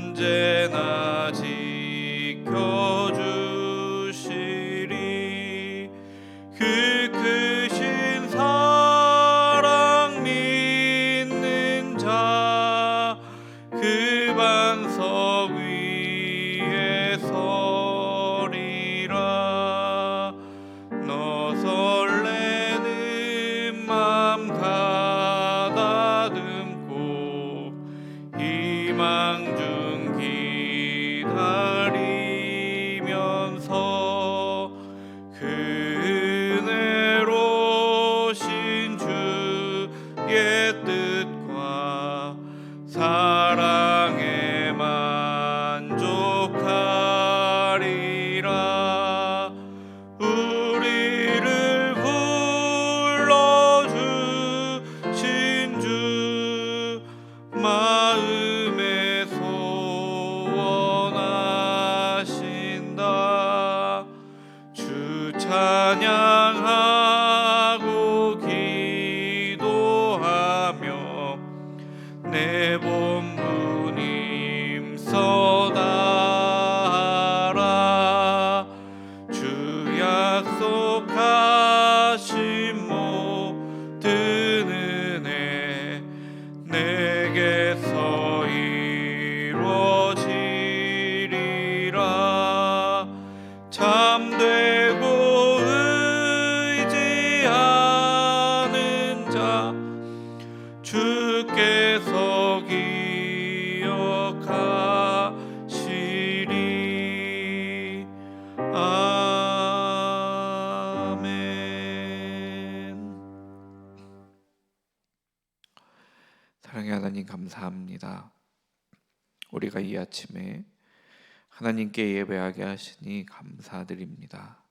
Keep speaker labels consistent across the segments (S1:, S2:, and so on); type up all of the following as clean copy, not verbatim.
S1: 언제나 지켜주시리. 그 크신 사랑 믿는 자 그 반석 위에 서리라. 너 설레는 맘 가다듬고 희망 중 기다리면서 그 은혜로신 주의 뜻과 사랑에 만족하리라. 우리를 불러주신 주 마음에 소원하신다. 주 찬양하고 기도하며 내 본분 힘써다하라. 주 약속하신 모든 은혜 내게서 이루어지리라. 참되고 의지하는 자 주께서 기억하시리. 아멘.
S2: 사랑의 하나님, 감사합니다. 우리가 이 아침에 하나님께 예배하게 하시니 감사드립니다.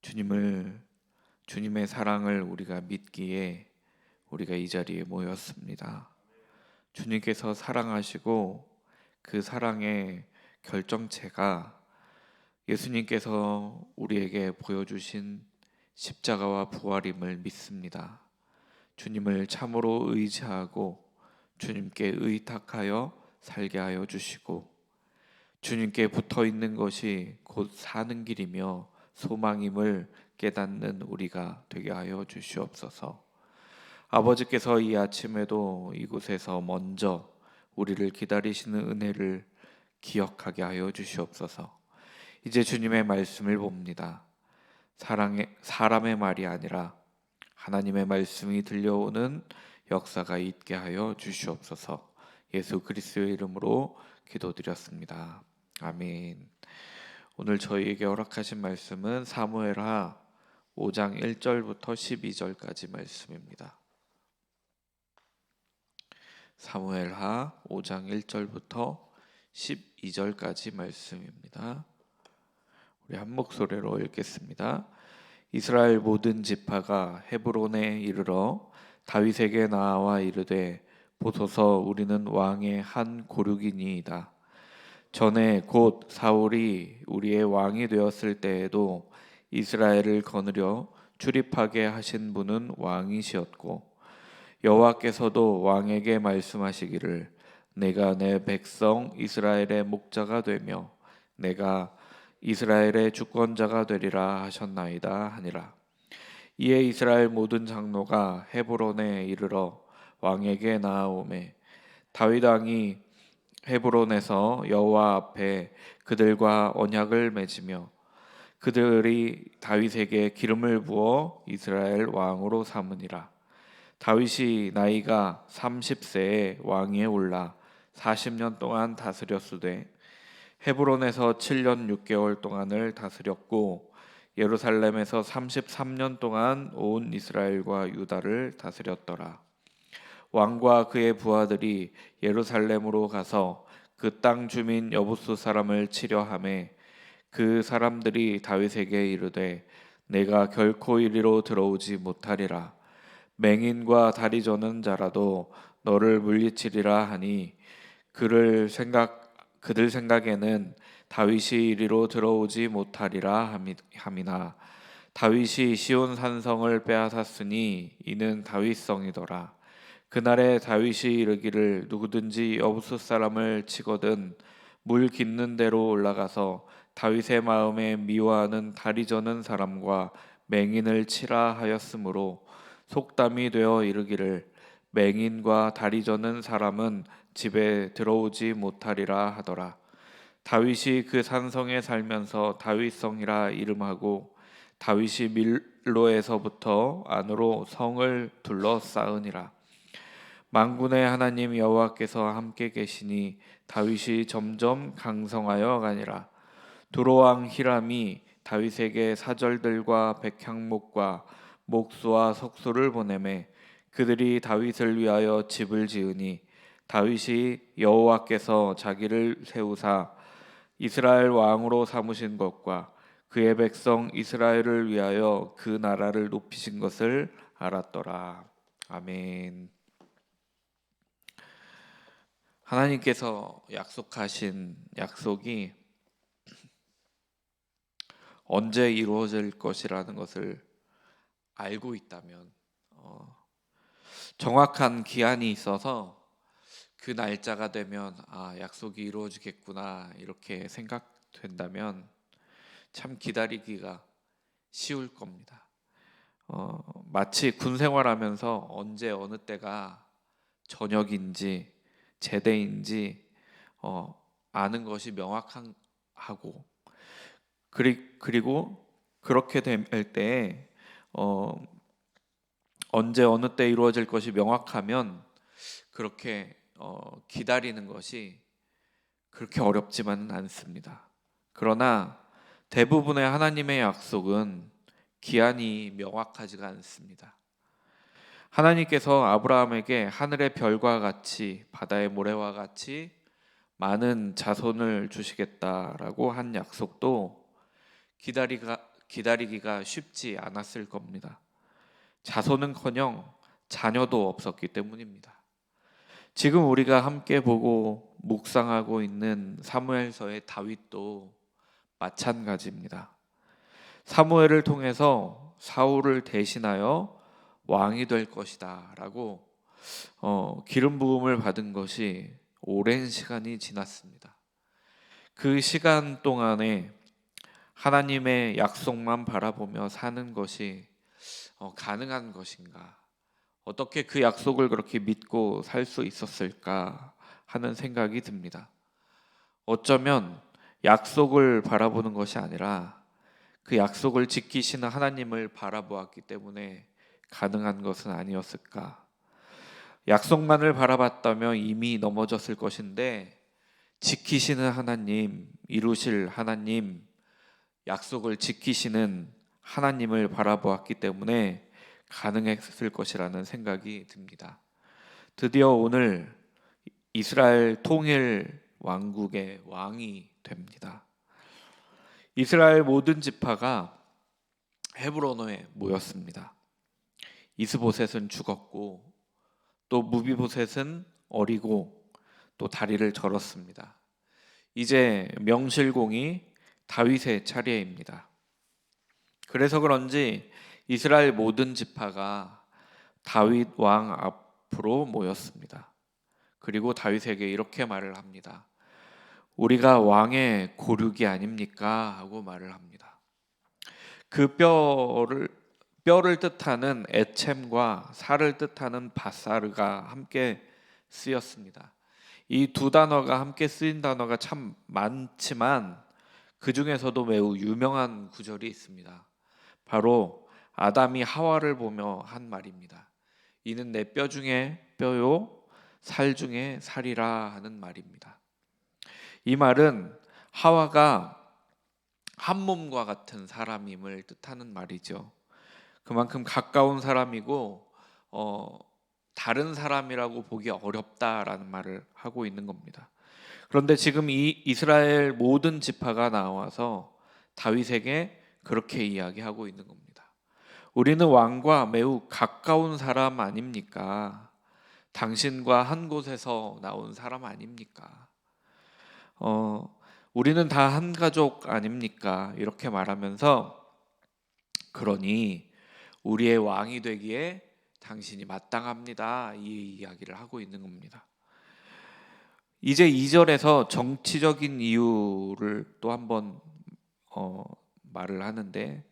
S2: 주님의 사랑을 우리가 믿기에 우리가 이 자리에 모였습니다. 주님께서 사랑하시고 그 사랑의 결정체가 예수님께서 우리에게 보여주신 십자가와 부활임을 믿습니다. 주님을 참으로 의지하고 주님께 의탁하여 살게 하여 주시고 주님께 붙어 있는 것이 곧 사는 길이며 소망임을 깨닫는 우리가 되게 하여 주시옵소서. 아버지께서 이 아침에도 이곳에서 먼저 우리를 기다리시는 은혜를 기억하게 하여 주시옵소서. 이제 주님의 말씀을 봅니다. 사람의 말이 아니라 하나님의 말씀이 들려오는 역사가 있게 하여 주시옵소서. 예수 그리스도의 이름으로 기도드렸습니다. 아멘. 오늘 저희에게 허락하신 말씀은 사무엘하 5장 1절부터 12절까지 말씀입니다. 사무엘하 5장 1절부터 12절까지 말씀입니다. 우리 한 목소리로 읽겠습니다. 이스라엘 모든 지파가 헤브론에 이르러 다윗에게 나와 이르되 보소서 우리는 왕의 한 고륙이니이다. 전에 곧 사울이 우리의 왕이 되었을 때에도 이스라엘을 거느려 출입하게 하신 분은 왕이시었고 여호와께서도 왕에게 말씀하시기를 내가 내 백성 이스라엘의 목자가 되며 내가 이스라엘의 주권자가 되리라 하셨나이다 하니라. 이에 이스라엘 모든 장로가 헤브론에 이르러 왕에게 나아오매 다윗 왕이 헤브론에서 여호와 앞에 그들과 언약을 맺으며 그들이 다윗에게 기름을 부어 이스라엘 왕으로 삼으니라. 다윗이 나이가 30세에 왕위에 올라 40년 동안 다스렸으되 헤브론에서 7년 6개월 동안을 다스렸고 예루살렘에서 33년 동안 온 이스라엘과 유다를 다스렸더라. 왕과 그의 부하들이 예루살렘으로 가서 그 땅 주민 여부수 사람을 치려 하매 그 사람들이 다윗에게 이르되 내가 결코 이리로 들어오지 못하리라. 맹인과 다리 저는 자라도 너를 물리치리라 하니 그들 생각에는 다윗이 이리로 들어오지 못하리라 함이나 다윗이 시온 산성을 빼앗았으니 이는 다윗성이더라. 그날에 다윗이 이르기를 누구든지 여부수 사람을 치거든 물 깃는 데로 올라가서 다윗의 마음에 미워하는 다리 저는 사람과 맹인을 치라 하였으므로 속담이 되어 이르기를 맹인과 다리 저는 사람은 집에 들어오지 못하리라 하더라. 다윗이 그 산성에 살면서 다윗성이라 이름하고 다윗이 밀로에서부터 안으로 성을 둘러싸으니라. 만군의 하나님 여호와께서 함께 계시니 다윗이 점점 강성하여 가니라. 두로왕 히람이 다윗에게 사절들과 백향목과 목수와 석수를 보내매 그들이 다윗을 위하여 집을 지으니 다윗이 여호와께서 자기를 세우사 이스라엘 왕으로 삼으신 것과 그의 백성 이스라엘을 위하여 그 나라를 높이신 것을 알았더라. 아멘. 하나님께서 약속하신 약속이 언제 이루어질 것이라는 것을 알고 있다면 정확한 기한이 있어서 그 날짜가 되면 약속이 이루어지겠구나 이렇게 생각된다면 참 기다리기가 쉬울 겁니다. 마치 군 생활하면서 언제 어느 때가 저녁인지 제대인지 아는 것이 명확하고 그리고 그렇게 될 때에 언제 어느 때 이루어질 것이 명확하면 그렇게 기다리는 것이 그렇게 어렵지만은 않습니다. 그러나 대부분의 하나님의 약속은 기한이 명확하지가 않습니다. 하나님께서 아브라함에게 하늘의 별과 같이 바다의 모래와 같이 많은 자손을 주시겠다라고 한 약속도 기다리기가 쉽지 않았을 겁니다. 자손은커녕 자녀도 없었기 때문입니다. 지금 우리가 함께 보고 묵상하고 있는 사무엘서의 다윗도 마찬가지입니다. 사무엘을 통해서 사울을 대신하여 왕이 될 것이다 라고 기름 부음을 받은 것이 오랜 시간이 지났습니다. 그 시간 동안에 하나님의 약속만 바라보며 사는 것이 가능한 것인가? 어떻게 그 약속을 그렇게 믿고 살 수 있었을까 하는 생각이 듭니다. 어쩌면 약속을 바라보는 것이 아니라 그 약속을 지키시는 하나님을 바라보았기 때문에 가능한 것은 아니었을까? 약속만을 바라봤다면 이미 넘어졌을 것인데 지키시는 하나님, 이루실 하나님, 약속을 지키시는 하나님을 바라보았기 때문에 가능했을 것이라는 생각이 듭니다. 드디어 오늘 이스라엘 통일 왕국의 왕이 됩니다. 이스라엘 모든 지파가 헤브론에 모였습니다. 이스보셋은 죽었고 또 무비보셋은 어리고 또 다리를 절었습니다. 이제 명실공히 다윗의 차례입니다. 그래서 그런지 이스라엘 모든 지파가 다윗 왕 앞으로 모였습니다. 그리고 다윗에게 이렇게 말을 합니다. 우리가 왕의 고륙이 아닙니까? 하고 말을 합니다. 그 뼈를 뜻하는 에쳄과 살을 뜻하는 바사르가 함께 쓰였습니다. 이 두 단어가 함께 쓰인 단어가 참 많지만 그 중에서도 매우 유명한 구절이 있습니다. 바로 아담이 하와를 보며 한 말입니다. 이는 내 뼈 중에 뼈요 살 중에 살이라 하는 말입니다. 이 말은 하와가 한 몸과 같은 사람임을 뜻하는 말이죠. 그만큼 가까운 사람이고 다른 사람이라고 보기 어렵다라는 말을 하고 있는 겁니다. 그런데 지금 이 이스라엘 모든 지파가 나와서 다윗에게 그렇게 이야기하고 있는 겁니다. 우리는 왕과 매우 가까운 사람 아닙니까? 당신과 한 곳에서 나온 사람 아닙니까? 우리는 다 한 가족 아닙니까? 이렇게 말하면서 그러니 우리의 왕이 되기에 당신이 마땅합니다. 이 이야기를 하고 있는 겁니다. 이제 2절에서 정치적인 이유를 또 한번 말을 하는데,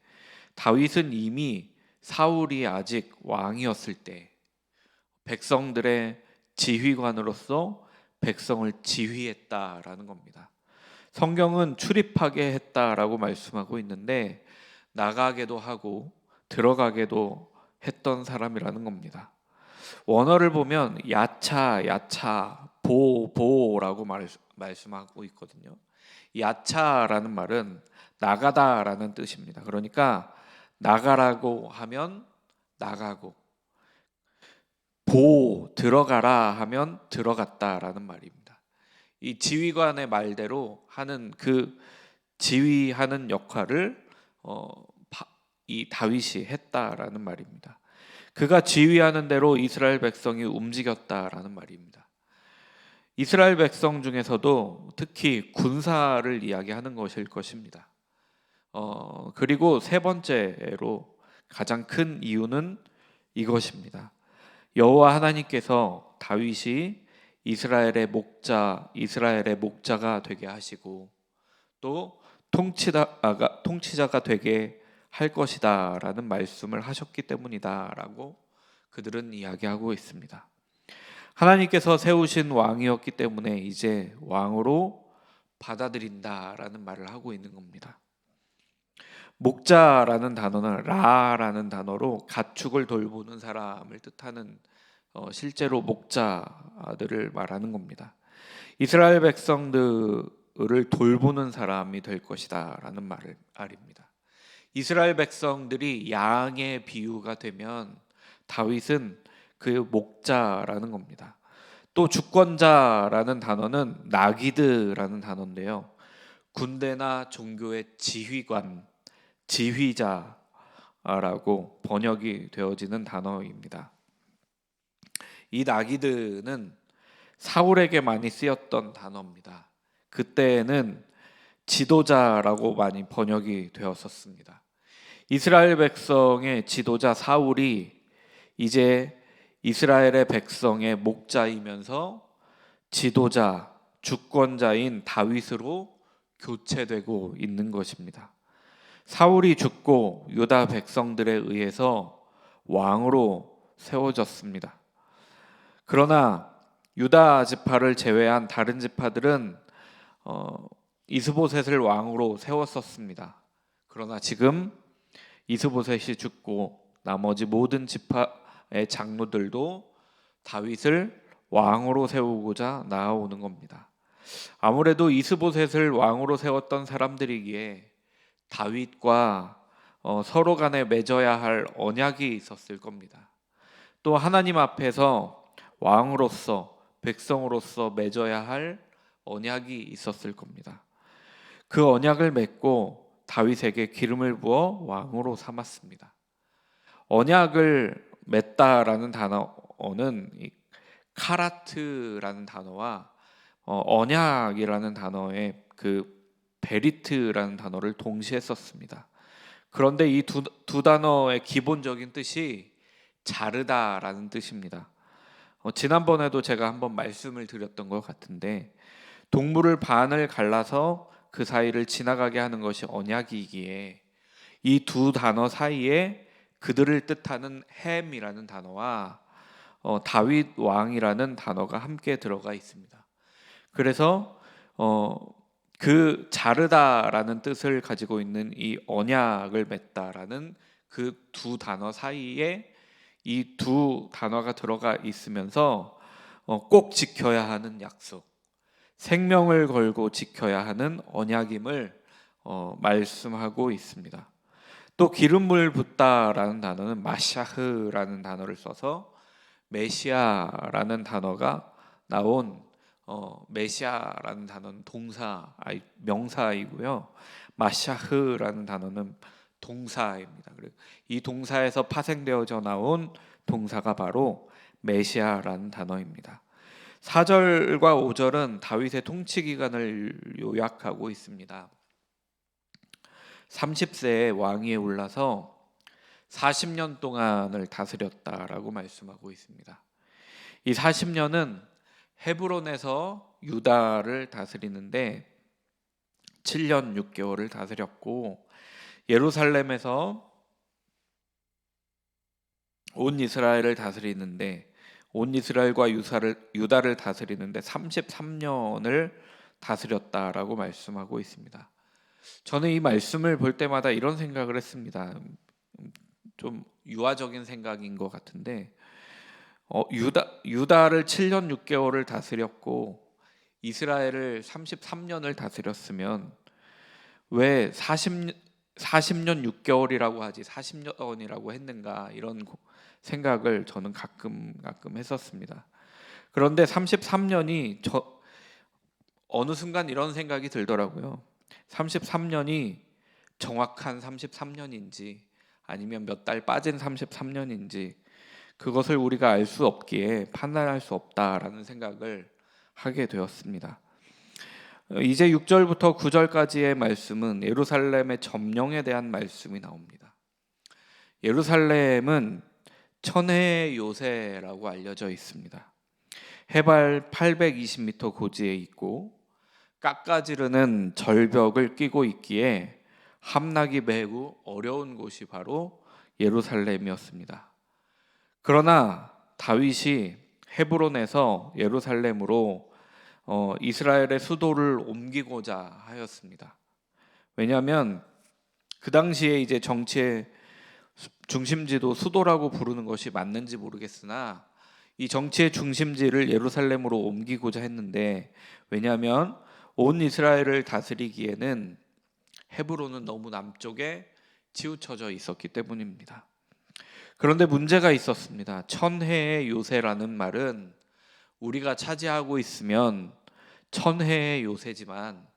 S2: 다윗은 이미 사울이 아직 왕이었을 때 백성들의 지휘관으로서 백성을 지휘했다라는 겁니다. 성경은 출입하게 했다라고 말씀하고 있는데, 나가게도 하고 들어가게도 했던 사람이라는 겁니다. 원어를 보면 야차, 야차, 보라고 말씀하고 있거든요. 야차라는 말은 나가다라는 뜻입니다. 그러니까 나가라고 하면 나가고, 들어가라 하면 들어갔다라는 말입니다. 이 지휘관의 말대로 하는 그 지휘하는 역할을 이 다윗이 했다라는 말입니다. 그가 지휘하는 대로 이스라엘 백성이 움직였다라는 말입니다. 이스라엘 백성 중에서도 특히 군사를 이야기하는 것일 것입니다. 그리고 세 번째로 가장 큰 이유는 이것입니다. 여호와 하나님께서 다윗이 이스라엘의 목자가 되게 하시고 또 통치자가 되게 할 것이다라는 말씀을 하셨기 때문이다라고 그들은 이야기하고 있습니다. 하나님께서 세우신 왕이었기 때문에 이제 왕으로 받아들인다라는 말을 하고 있는 겁니다. 목자라는 단어는 라라는 단어로 가축을 돌보는 사람을 뜻하는 실제로 목자들을 말하는 겁니다. 이스라엘 백성들을 돌보는 사람이 될 것이다라는 말입니다. 이스라엘 백성들이 양의 비유가 되면 다윗은 그 목자라는 겁니다. 또 주권자라는 단어는 나기드라는 단어인데요. 군대나 종교의 지휘자라고 번역이 되어지는 단어입니다. 이 나기드는 사울에게 많이 쓰였던 단어입니다. 그때는 지도자라고 많이 번역이 되었었습니다. 이스라엘 백성의 지도자 사울이 이제 이스라엘의 백성의 목자이면서 지도자, 주권자인 다윗으로 교체되고 있는 것입니다. 사울이 죽고 유다 백성들에 의해서 왕으로 세워졌습니다. 그러나 유다 지파를 제외한 다른 지파들은 이스보셋을 왕으로 세웠었습니다. 그러나 지금 이스보셋이 죽고 나머지 모든 지파의 장로들도 다윗을 왕으로 세우고자 나아오는 겁니다. 아무래도 이스보셋을 왕으로 세웠던 사람들이기에 다윗과 서로 간에 맺어야 할 언약이 있었을 겁니다. 또 하나님 앞에서 왕으로서 백성으로서 맺어야 할 언약이 있었을 겁니다. 그 언약을 맺고 다윗에게 기름을 부어 왕으로 삼았습니다. 언약을 맺다라는 단어는 카라트라는 단어와 언약이라는 단어의 그 베리트라는 단어를 동시에 썼습니다. 그런데 이 두 단어의 기본적인 뜻이 자르다라는 뜻입니다. 지난번에도 제가 한번 말씀을 드렸던 것 같은데, 동물을 반을 갈라서 그 사이를 지나가게 하는 것이 언약이기에 이 두 단어 사이에 그들을 뜻하는 햄이라는 단어와 다윗 왕이라는 단어가 함께 들어가 있습니다. 그래서 그 자르다라는 뜻을 가지고 있는 이 언약을 맺다라는 그 두 단어 사이에 이 두 단어가 들어가 있으면서 꼭 지켜야 하는 약속, 생명을 걸고 지켜야 하는 언약임을 말씀하고 있습니다. 또 기름을 붓다라는 단어는 마샤흐라는 단어를 써서 메시아라는 단어가 나온 메시아라는 단어는 명사이고요. 마샤흐라는 단어는 동사입니다. 이 동사에서 파생되어져 나온 동사가 바로 메시아라는 단어입니다. 4절과 5절은 다윗의 통치 기간을 요약하고 있습니다. 30세에 왕위에 올라서 40년 동안을 다스렸다라고 말씀하고 있습니다. 이 40년은 헤브론에서 유다를 다스리는데 7년 6개월을 다스렸고, 예루살렘에서 온 이스라엘을 다스리는데, 온 이스라엘과 유다를 다스리는데 33년을 다스렸다라고 말씀하고 있습니다. 저는 이 말씀을 볼 때마다 이런 생각을 했습니다. 좀 유아적인 생각인 것 같은데, 유다를 7년 6개월을 다스렸고 이스라엘을 33년을 다스렸으면 왜 40년 6개월이라고 하지 40년이라고 했는가, 이런 생각을 저는 가끔 했었습니다. 그런데 33년이 어느 순간 이런 생각이 들더라고요. 33년이 정확한 33년인지 아니면 몇 달 빠진 33년인지 그것을 우리가 알 수 없기에 판단할 수 없다라는 생각을 하게 되었습니다. 이제 6절부터 9절까지의 말씀은 예루살렘의 점령에 대한 말씀이 나옵니다. 예루살렘은 천혜의 요새라고 알려져 있습니다. 해발 820m 고지에 있고 깎아지르는 절벽을 끼고 있기에 함락이 매우 어려운 곳이 바로 예루살렘이었습니다. 그러나 다윗이 헤브론에서 예루살렘으로 이스라엘의 수도를 옮기고자 하였습니다. 왜냐하면 그 당시에 이제 정치의 중심지도 수도라고 부르는 것이 맞는지 모르겠으나 이 정치의 중심지를 예루살렘으로 옮기고자 했는데, 왜냐하면 온 이스라엘을 다스리기에는 헤브론은 너무 남쪽에 치우쳐져 있었기 때문입니다. 그런데 문제가 있었습니다. 천혜의 요새라는 말은 우리가 차지하고 있으면 천혜의 요새지만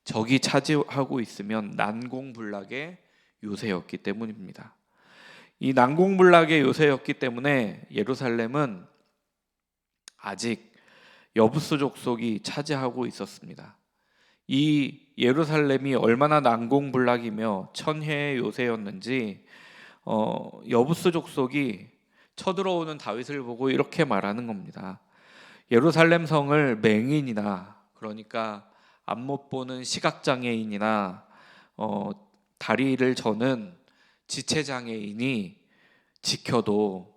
S2: 적이 차지하고 있으면 난공불락의 요새였기 때문입니다. 이 난공불락의 요새였기 때문에 예루살렘은 아직 여부스 족속이 차지하고 있었습니다. 이 예루살렘이 얼마나 난공불락이며 천혜의 요새였는지 여부스 족속이 쳐들어오는 다윗을 보고 이렇게 말하는 겁니다. 예루살렘 성을 맹인이나, 그러니까 앞 못 보는 시각장애인이나 다리를 저는 지체장애인이 지켜도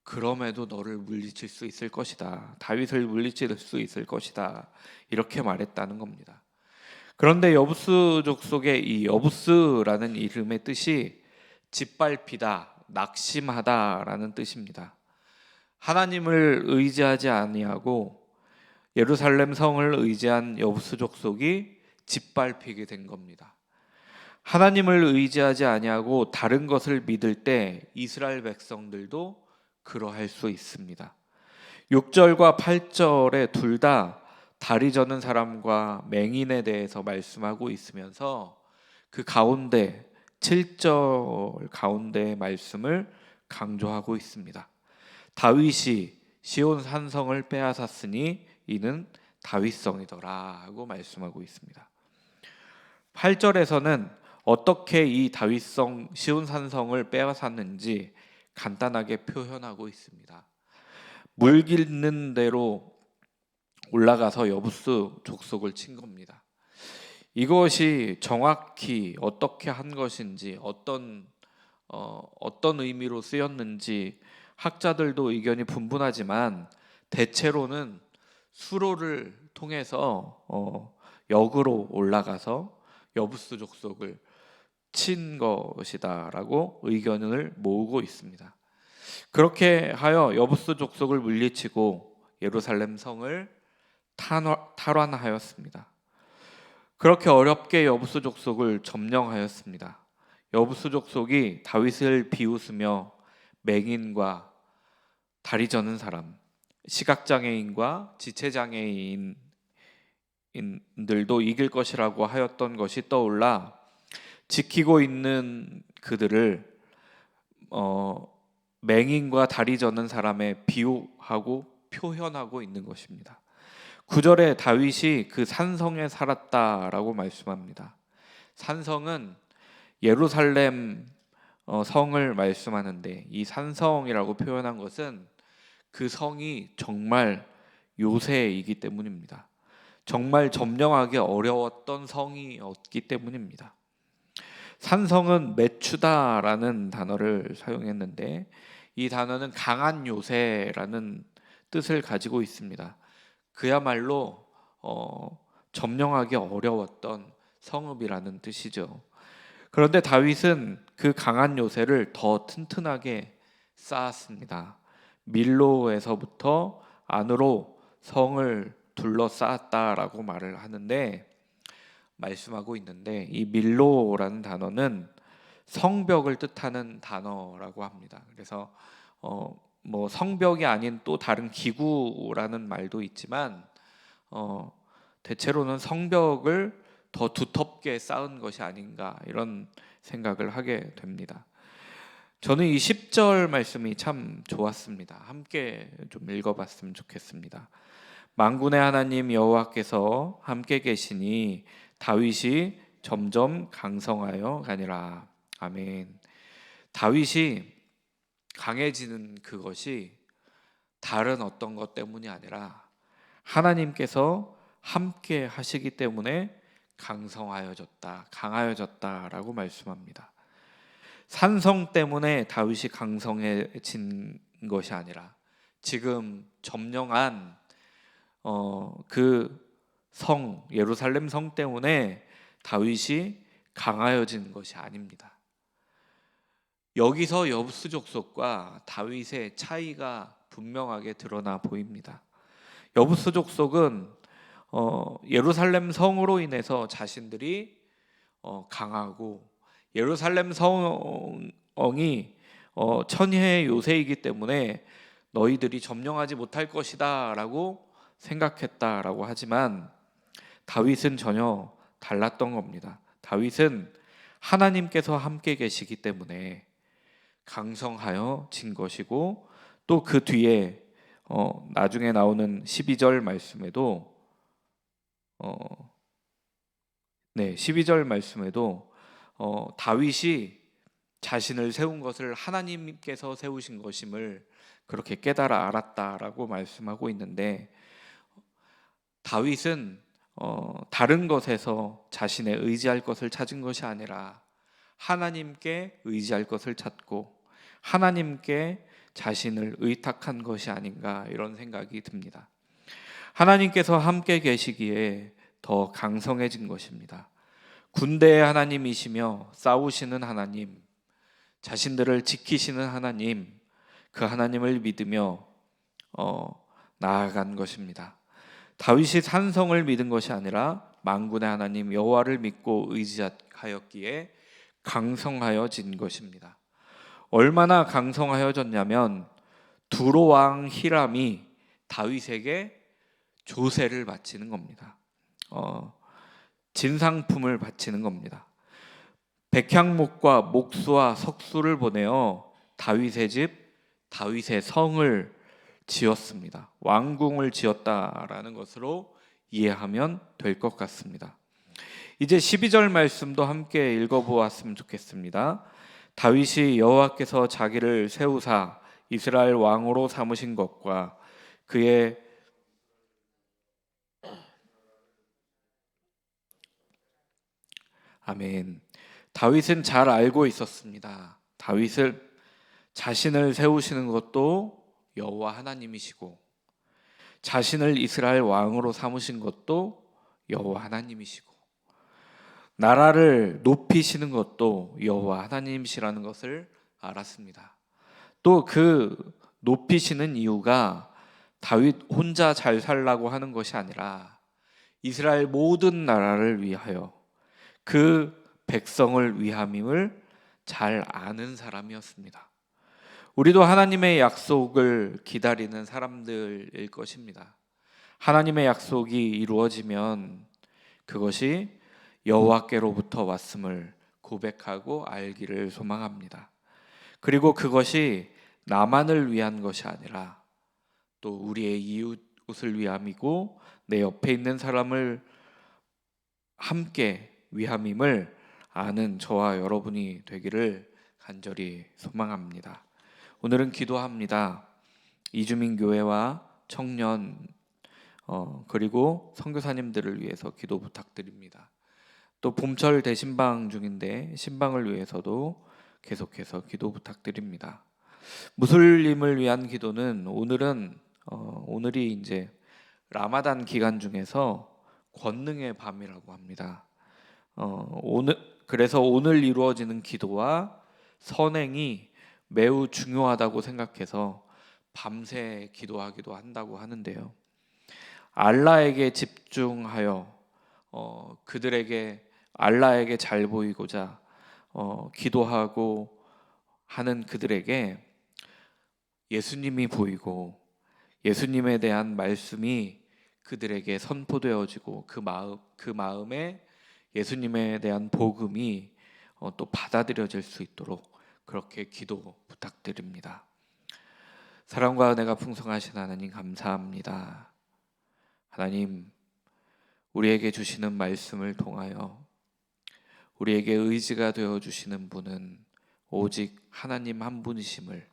S2: 그럼에도 너를 물리칠 수 있을 것이다. 다윗을 물리칠 수 있을 것이다. 이렇게 말했다는 겁니다. 그런데 여부스 족속의 이 여부스라는 이름의 뜻이 짓밟히다, 낙심하다라는 뜻입니다. 하나님을 의지하지 아니하고 예루살렘 성을 의지한 여부스 족속이 짓밟히게 된 겁니다. 하나님을 의지하지 아니하고 다른 것을 믿을 때 이스라엘 백성들도 그러할 수 있습니다. 6절과 8절에 둘 다 다리 저는 사람과 맹인에 대해서 말씀하고 있으면서 그 가운데 7절 가운데의 말씀을 강조하고 있습니다. 다윗이 시온 산성을 빼앗았으니 이는 다윗성이더라 하고 말씀하고 있습니다. 8절에서는 어떻게 이 다윗성 시온 산성을 빼앗았는지 간단하게 표현하고 있습니다. 물 깃는 대로 올라가서 여부스 족속을 친 겁니다. 이것이 정확히 어떻게 한 것인지, 어떤 의미로 쓰였는지 학자들도 의견이 분분하지만 대체로는 수로를 통해서 역으로 올라가서 여부스 족속을 친 것이다라고 의견을 모으고 있습니다. 그렇게 하여 여부스 족속을 물리치고 예루살렘 성을 탈환하였습니다. 그렇게 어렵게 여부스 족속을 점령하였습니다. 여부스 족속이 다윗을 비웃으며 맹인과 다리 저는 사람, 시각장애인과 지체장애인들도 이길 것이라고 하였던 것이 떠올라 지키고 있는 그들을 맹인과 다리 저는 사람에 비유하고 표현하고 있는 것입니다. 9절에 다윗이 그 산성에 살았다라고 말씀합니다. 산성은 예루살렘 성을 말씀하는데 이 산성이라고 표현한 것은 그 성이 정말 요새이기 때문입니다. 정말 점령하기 어려웠던 성이었기 때문입니다. 산성은 메추다라는 단어를 사용했는데 이 단어는 강한 요새라는 뜻을 가지고 있습니다. 그야말로 점령하기 어려웠던 성읍이라는 뜻이죠. 그런데 다윗은 그 강한 요새를 더 튼튼하게 쌓았습니다. 밀로에서부터 안으로 성을 둘러싸았다라고 말씀하고 있는데 이 밀로라는 단어는 성벽을 뜻하는 단어라고 합니다. 그래서 뭐 성벽이 아닌 또 다른 기구라는 말도 있지만 대체로는 성벽을 더 두텁게 쌓은 것이 아닌가 이런 생각을 하게 됩니다. 저는 이 10절 말씀이 참 좋았습니다. 함께 좀 읽어봤으면 좋겠습니다. 만군의 하나님 여호와께서 함께 계시니 다윗이 점점 강성하여 가니라. 아멘. 다윗이 강해지는 그것이 다른 어떤 것 때문이 아니라 하나님께서 함께 하시기 때문에 강하여졌다라고 말씀합니다. 산성 때문에 다윗이 강성해진 것이 아니라 지금 점령한 그 성 예루살렘 성 때문에 다윗이 강하여진 것이 아닙니다. 여기서 여부수 족속과 다윗의 차이가 분명하게 드러나 보입니다. 여부수 족속은 예루살렘 성으로 인해서 자신들이 강하고 예루살렘 성이 천혜의 요새이기 때문에 너희들이 점령하지 못할 것이다 라고 생각했다라고 하지만 다윗은 전혀 달랐던 겁니다. 다윗은 하나님께서 함께 계시기 때문에 강성하여 진 것이고 또 그 뒤에 나중에 나오는 12절 말씀에도 12절 말씀에도 다윗이 자신을 세운 것을 하나님께서 세우신 것임을 그렇게 깨달아 알았다라고 말씀하고 있는데 다윗은 다른 것에서 자신의 의지할 것을 찾은 것이 아니라 하나님께 의지할 것을 찾고 하나님께 자신을 의탁한 것이 아닌가 이런 생각이 듭니다. 하나님께서 함께 계시기에 더 강성해진 것입니다. 군대의 하나님이시며 싸우시는 하나님, 자신들을 지키시는 하나님, 그 하나님을 믿으며 나아간 것입니다. 다윗이 산성을 믿은 것이 아니라 만군의 하나님 여호와를 믿고 의지하였기에 강성하여진 것입니다. 얼마나 강성하여졌냐면 두로 왕 히람이 다윗에게 조세를 바치는 겁니다. 진상품을 바치는 겁니다. 백향목과 목수와 석수를 보내어 다윗의 집 다윗의 성을 지었습니다. 왕궁을 지었다라는 것으로 이해하면 될 것 같습니다. 이제 12절 말씀도 함께 읽어보았으면 좋겠습니다. 다윗이 여호와께서 자기를 세우사 이스라엘 왕으로 삼으신 것과 그의 아멘. 다윗은 잘 알고 있었습니다. 다윗을 자신을 세우시는 것도 여호와 하나님이시고 자신을 이스라엘 왕으로 삼으신 것도 여호와 하나님이시고 나라를 높이시는 것도 여호와 하나님이시라는 것을 알았습니다. 또 그 높이시는 이유가 다윗 혼자 잘 살라고 하는 것이 아니라 이스라엘 모든 나라를 위하여 그 백성을 위함임을 잘 아는 사람이었습니다. 우리도 하나님의 약속을 기다리는 사람들일 것입니다. 하나님의 약속이 이루어지면 그것이 여호와께로부터 왔음을 고백하고 알기를 소망합니다. 그리고 그것이 나만을 위한 것이 아니라 또 우리의 이웃을 위함이고 내 옆에 있는 사람을 함께 위함임을 아는 저와 여러분이 되기를 간절히 소망합니다. 오늘은 기도합니다. 이주민 교회와 청년 그리고 선교사님들을 위해서 기도 부탁드립니다. 또 봄철 대신방 중인데 신방을 위해서도 계속해서 기도 부탁드립니다. 무슬림을 위한 기도는 오늘이 이제 라마단 기간 중에서 권능의 밤이라고 합니다. 그래서 오늘 이루어지는 기도와 선행이 매우 중요하다고 생각해서 밤새 기도하기도 한다고 하는데요. 알라에게 집중하여 그들에게 알라에게 잘 보이고자 기도하고 하는 그들에게 예수님이 보이고 예수님에 대한 말씀이 그들에게 선포되어지고 그 마음에 예수님에 대한 복음이 또 받아들여질 수 있도록 그렇게 기도 부탁드립니다. 사랑과 은혜가 풍성하신 하나님 감사합니다. 하나님, 우리에게 주시는 말씀을 통하여 우리에게 의지가 되어 주시는 분은 오직 하나님 한 분이심을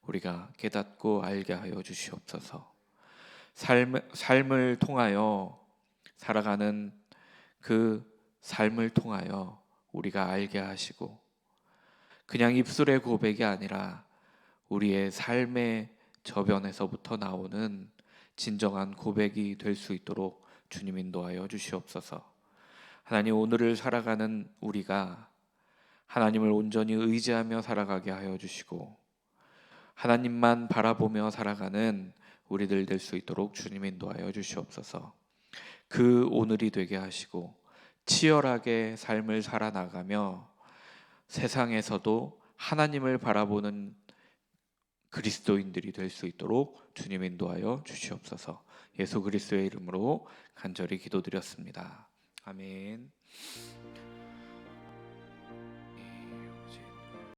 S2: 우리가 깨닫고 알게 하여 주시옵소서. 삶을 통하여 살아가는 그 삶을 통하여 우리가 알게 하시고 그냥 입술의 고백이 아니라 우리의 삶의 저변에서부터 나오는 진정한 고백이 될 수 있도록 주님 인도하여 주시옵소서. 하나님, 오늘을 살아가는 우리가 하나님을 온전히 의지하며 살아가게 하여 주시고 하나님만 바라보며 살아가는 우리들 될 수 있도록 주님 인도하여 주시옵소서. 그 오늘이 되게 하시고 치열하게 삶을 살아나가며 세상에서도 하나님을 바라보는 그리스도인들이 될 수 있도록 주님 인도하여 주시옵소서. 예수 그리스도의 이름으로 간절히 기도드렸습니다. 아멘.